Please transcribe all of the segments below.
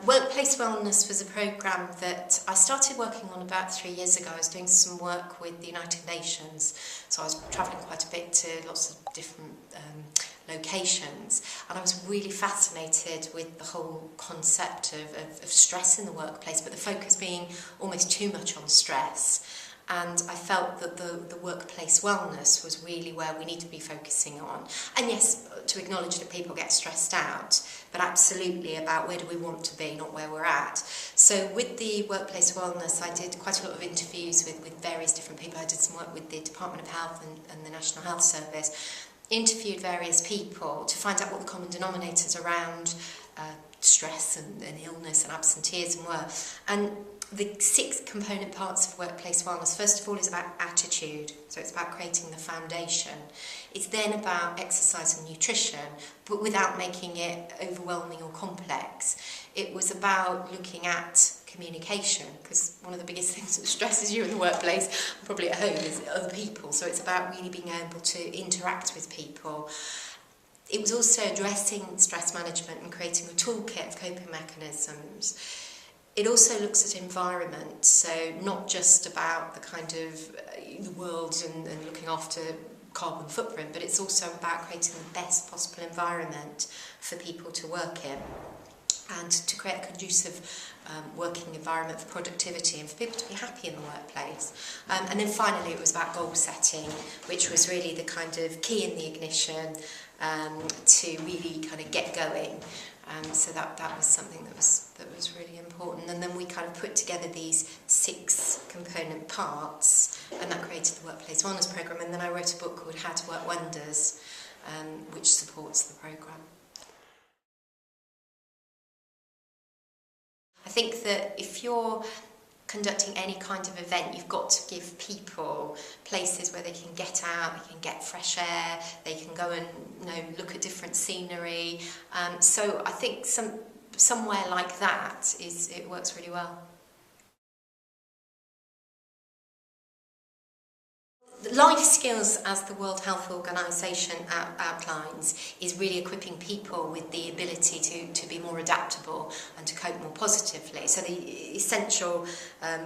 Workplace Wellness was a programme that I started working on about 3 years ago. I was doing some work with the United Nations, so I was travelling quite a bit to lots of different locations, and I was really fascinated with the whole concept of stress in the workplace, but the focus being almost too much on stress. And I felt that the workplace wellness was really where we need to be focusing on. And yes, to acknowledge that people get stressed out, but absolutely about where do we want to be, not where we're at. So with the workplace wellness, I did quite a lot of interviews with various different people. I did some work with the Department of Health and the National Health Service, interviewed various people to find out what the common denominators around stress and illness and absenteeism were. And the 6 component parts of workplace wellness, first of all, is about attitude. So it's about creating the foundation. It's then about exercise and nutrition, but without making it overwhelming or complex. It was about looking at communication, because one of the biggest things that stresses you in the workplace, probably at home, is other people. So it's about really being able to interact with people. It was also addressing stress management and creating a toolkit of coping mechanisms. It also looks at environment, so not just about the kind of the world and looking after carbon footprint, but it's also about creating the best possible environment for people to work in and to create a conducive working environment for productivity and for people to be happy in the workplace. And then finally it was about goal setting, which was really the kind of key in the ignition to really kind of get going. So that was something that was really important. And then we kind of put together these 6 component parts, and that created the Workplace Wellness Programme. And then I wrote a book called How to Work Wonders, which supports the programme. I think that if you're conducting any kind of event, you've got to give people places where they can get out, they can get fresh air, they can go and look at different scenery. So I think somewhere like that it works really well. Life skills, as the World Health Organization outlines, is really equipping people with the ability to be more adaptable and to cope more positively. So the essential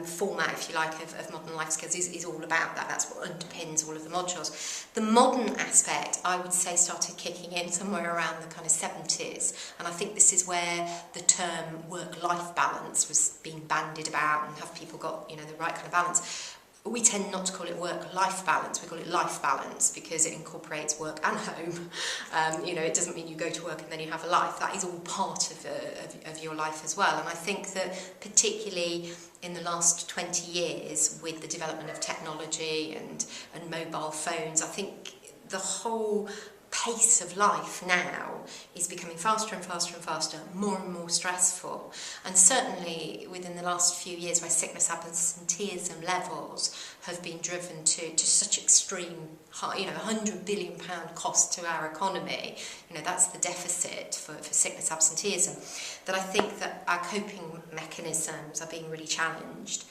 format, if you like, of modern life skills is all about that. That's what underpins all of the modules. The modern aspect, I would say, started kicking in somewhere around the kind of 70s, and I think this is where the term work-life balance was being bandied about, and have people got the right kind of balance. We tend not to call it work-life balance, we call it life balance, because it incorporates work and home. It doesn't mean you go to work and then you have a life. That is all part of your life as well. And I think that particularly in the last 20 years, with the development of technology and mobile phones, I think the whole pace of life now is becoming faster and faster and faster, more and more stressful. And certainly within the last few years, where sickness absenteeism levels have been driven to such extreme high, £100 billion cost to our economy, that's the deficit for sickness absenteeism, that I think that our coping mechanisms are being really challenged.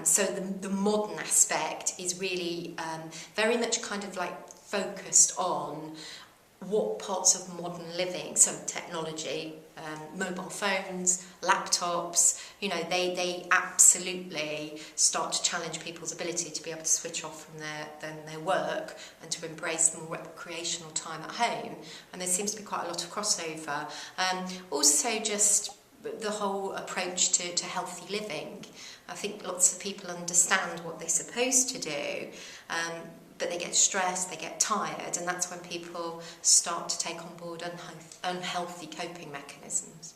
So the modern aspect is really very much kind of like focused on what parts of modern living, so technology, mobile phones, laptops, they absolutely start to challenge people's ability to be able to switch off from their work and to embrace the more recreational time at home. And there seems to be quite a lot of crossover. Also just the whole approach to healthy living. I think lots of people understand what they're supposed to do, but they get stressed, they get tired, and that's when people start to take on board unhealthy coping mechanisms.